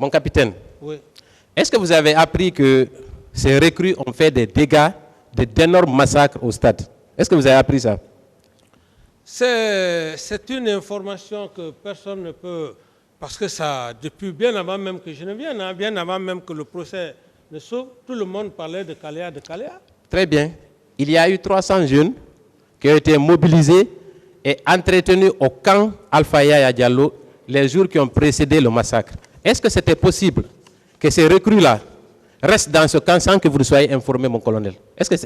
Mon capitaine, Oui. est-ce que vous avez appris que ces recrues ont fait des dégâts, d'énormes massacres au stade? Est-ce que vous avez appris ça? C'est une information que personne ne peut... Parce que ça, depuis bien avant même que je ne vienne, hein, bien avant même que le procès ne s'ouvre, tout le monde parlait de Kalea, de Kalea. Très bien. Il y a eu 300 jeunes qui ont été mobilisés et entretenus au camp Alpha Yaya Diallo les jours qui ont précédé le massacre. Est-ce que c'était possible que ces recrues-là restent dans ce camp sans que vous ne soyez informé, mon colonel?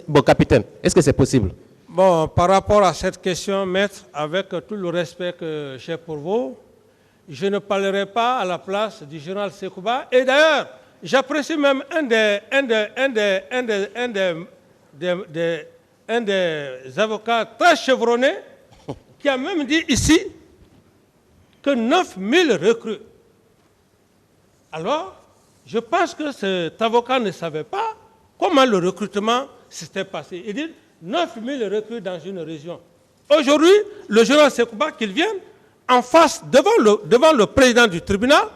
Bon, capitaine, est-ce que c'est possible? Bon, par rapport à cette question, maître, avec tout le respect que j'ai pour vous, je ne parlerai pas à la place du général Sekouba. Et d'ailleurs, j'apprécie même un des avocats très chevronnés qui a même dit ici que 9000 recrues. Alors, je pense que cet avocat ne savait pas comment le recrutement s'était passé. Il dit 9000 recrues dans une région. Aujourd'hui, le général Sekouba, qu'il vienne en face, devant le président du tribunal.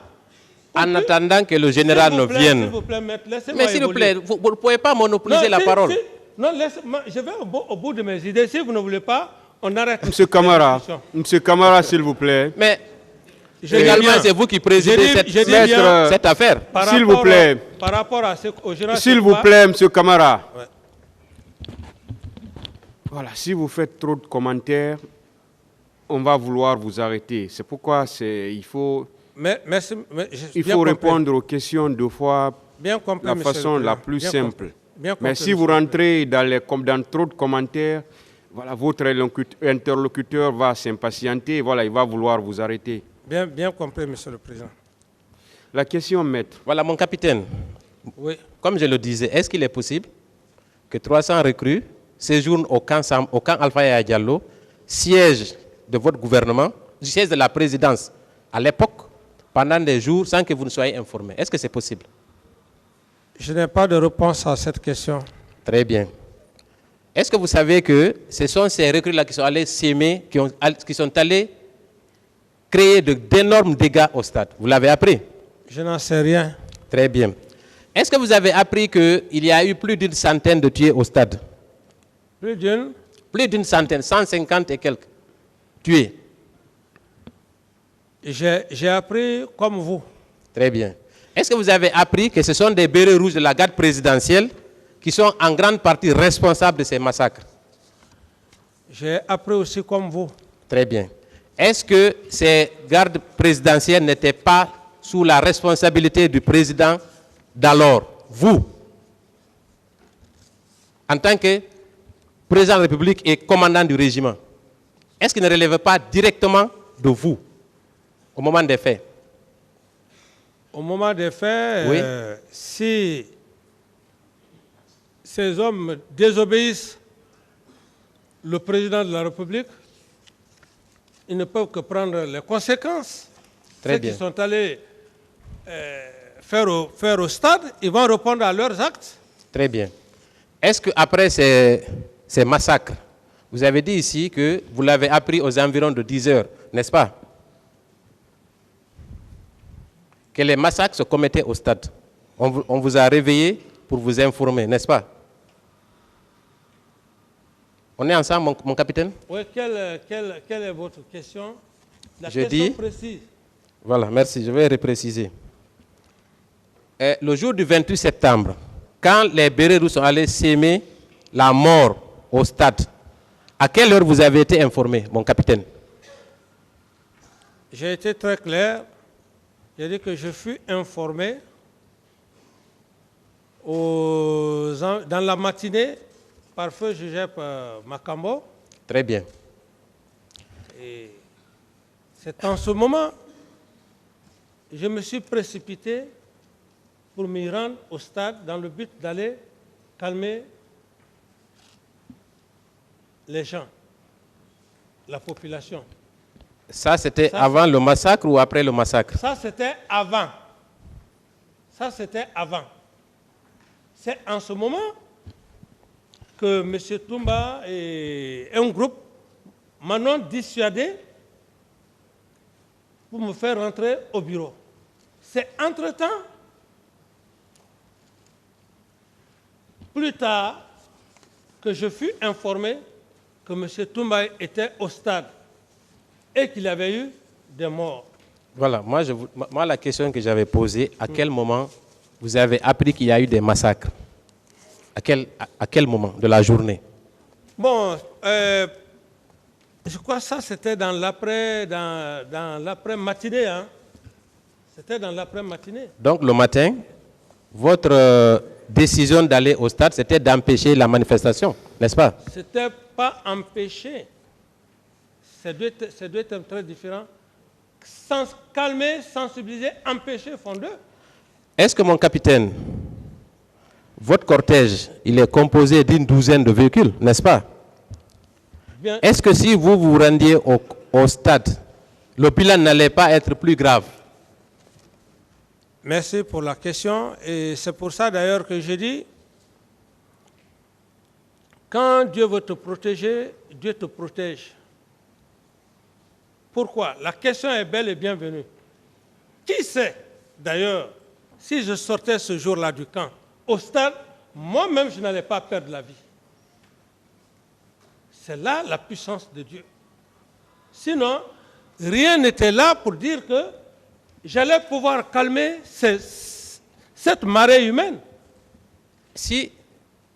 En attendant que le général ne vienne. S'il vous plaît, maître, mais s'il vous plaît, vous ne pouvez pas monopoliser la parole. Non, je vais au bout de mes idées. Si vous ne voulez pas, on arrête. Monsieur Camara, s'il vous plaît. Mais également, c'est vous qui présidez cette affaire. S'il vous plaît. Par rapport à ce au général. S'il vous plaît, monsieur Camara. Ouais. Voilà, si vous faites trop de commentaires, on va vouloir vous arrêter. C'est pourquoi il faut répondre aux questions deux fois de la façon la plus simple. Mais si vous rentrez dans trop de commentaires, voilà, votre interlocuteur va s'impatienter, voilà, il va vouloir vous arrêter. Bien compris, Monsieur le Président. La question, maître. Voilà, mon capitaine. Oui. Comme je le disais, est-ce qu'il est possible que 300 recrues séjournent au camp Alpha Yaya Diallo, siège de votre gouvernement, siège de la présidence à l'époque, pendant des jours, sans que vous ne soyez informés? Est-ce que c'est possible? Je n'ai pas de réponse à cette question. Très bien. Est-ce que vous savez que ce sont ces recrues-là qui sont allés s'aimer, qui sont allés créer d'énormes dégâts au stade? Vous l'avez appris? Je n'en sais rien. Très bien. Est-ce que vous avez appris qu'il y a eu plus d'une centaine de tués au stade? Plus d'une? Plus d'une centaine, 150 et quelques tués. J'ai appris comme vous. Très bien. Est-ce que vous avez appris que ce sont des bérets rouges de la garde présidentielle qui sont en grande partie responsables de ces massacres? J'ai appris aussi comme vous. Très bien. Est-ce que ces gardes présidentielles n'étaient pas sous la responsabilité du président d'alors, vous, en tant que président de la République et commandant du régiment? Est-ce qu'il ne relève pas directement de vous au moment des faits? Au moment des faits, oui. Si ces hommes désobéissent le président de la République, ils ne peuvent que prendre les conséquences. Très Ceux bien. qui sont allés faire au stade, ils vont répondre à leurs actes. Très bien. Est-ce qu'après ces massacres, vous avez dit ici que vous l'avez appris aux environs de 10 heures, n'est-ce pas? Que les massacres se commettaient au stade. On vous a réveillé pour vous informer, n'est-ce pas? On est ensemble, mon capitaine? Oui, quelle est votre question? La Je question dis, précise. Voilà, merci, je vais repréciser. Le jour du 28 septembre, quand les bérets sont allés s'aimer la mort au stade, à quelle heure vous avez été informé, mon capitaine? J'ai été très clair. J'ai dit que je fus informé dans la matinée par feu Joseph Makambo. Très bien. Et c'est en ce moment que je me suis précipité pour m'y rendre au stade dans le but d'aller calmer les gens, la population. Ça, c'était avant le massacre ou après le massacre? Ça, c'était avant. Ça, c'était avant. C'est en ce moment que M. Toumba et un groupe m'en ont dissuadé pour me faire rentrer au bureau. C'est entre-temps, plus tard, que je fus informé que M. Toumbay était au stade et qu'il y avait eu des morts. Voilà, moi la question que j'avais posée, à quel moment vous avez appris qu'il y a eu des massacres? À quel moment de la journée? Bon, je crois que ça c'était dans l'après-matinée. Hein? C'était dans l'après-matinée. Donc le matin, votre décision d'aller au stade, c'était d'empêcher la manifestation, n'est-ce pas? Ce n'était pas empêcher. C'est deux termes très différents. Calmer, sensibiliser, empêcher font deux. Est-ce que mon capitaine, votre cortège, il est composé d'une douzaine de véhicules, n'est-ce pas? Est-ce que si vous vous rendiez au stade, le bilan n'allait pas être plus grave? Merci pour la question. Et c'est pour ça d'ailleurs que je dis, quand Dieu veut te protéger, Dieu te protège. Pourquoi? La question est belle et bienvenue. Qui sait, d'ailleurs, si je sortais ce jour-là du camp, au stade, moi-même, je n'allais pas perdre la vie. C'est là la puissance de Dieu. Sinon, rien n'était là pour dire que j'allais pouvoir calmer cette marée humaine. Si,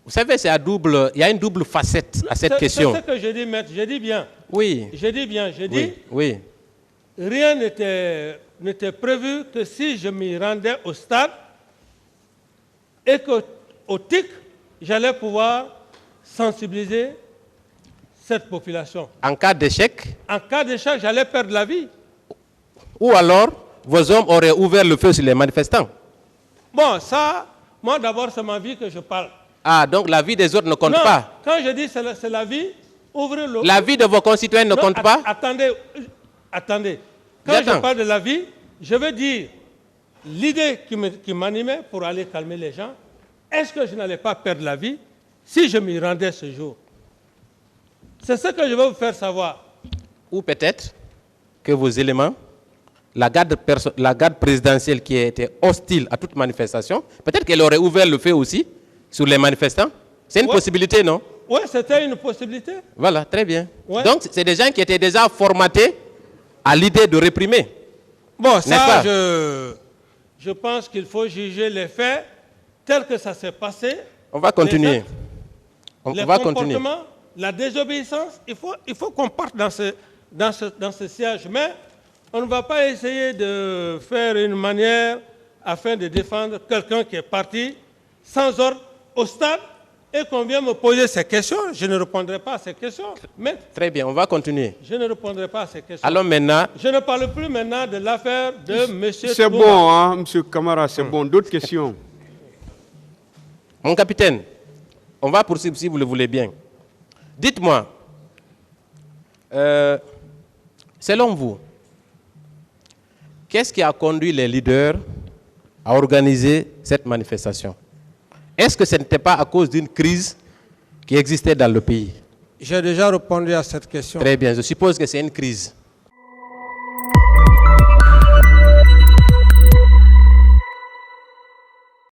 vous savez, il y a une double facette à cette question. C'est ce que je dis, maître. Je dis bien. Oui. Je dis bien. Je dis. Oui. Rien n'était prévu que si je m'y rendais au stade et qu'au TIC, j'allais pouvoir sensibiliser cette population. En cas d'échec? En cas d'échec, j'allais perdre la vie. Ou alors, vos hommes auraient ouvert le feu sur les manifestants? Bon, ça, moi d'abord, c'est ma vie que je parle. Ah, donc la vie des autres ne compte pas? Quand je dis c'est la vie, ouvrez le... La vie de vos concitoyens ne compte pas? Attendez. Quand je parle de la vie, je veux dire l'idée qui m'animait pour aller calmer les gens. Est-ce que je n'allais pas perdre la vie si je m'y rendais ce jour? C'est ce que je veux vous faire savoir. Ou peut-être que vos éléments, la garde présidentielle qui était hostile à toute manifestation, peut-être qu'elle aurait ouvert le feu aussi sur les manifestants. C'est une possibilité, non? Oui, c'était une possibilité. Voilà, très bien. Ouais. Donc, c'est des gens qui étaient déjà formatés à l'idée de réprimer. Bon, ça, je pense qu'il faut juger les faits tels que ça s'est passé. On va continuer. Les comportements, la désobéissance, il faut qu'on parte dans ce siège. Mais on ne va pas essayer de faire une manière afin de défendre quelqu'un qui est parti sans ordre au stade et qu'on vient me poser ces questions. Je ne répondrai pas à ces questions. Mais très bien, on va continuer. Je ne répondrai pas à ces questions. Alors maintenant... Je ne parle plus maintenant de l'affaire de M. C'est bon, hein, M. Camara, c'est bon. D'autres questions? Mon capitaine, on va poursuivre si vous le voulez bien. Dites-moi, selon vous, qu'est-ce qui a conduit les leaders à organiser cette manifestation? Est-ce que ce n'était pas à cause d'une crise qui existait dans le pays? J'ai déjà répondu à cette question. Très bien, je suppose que c'est une crise.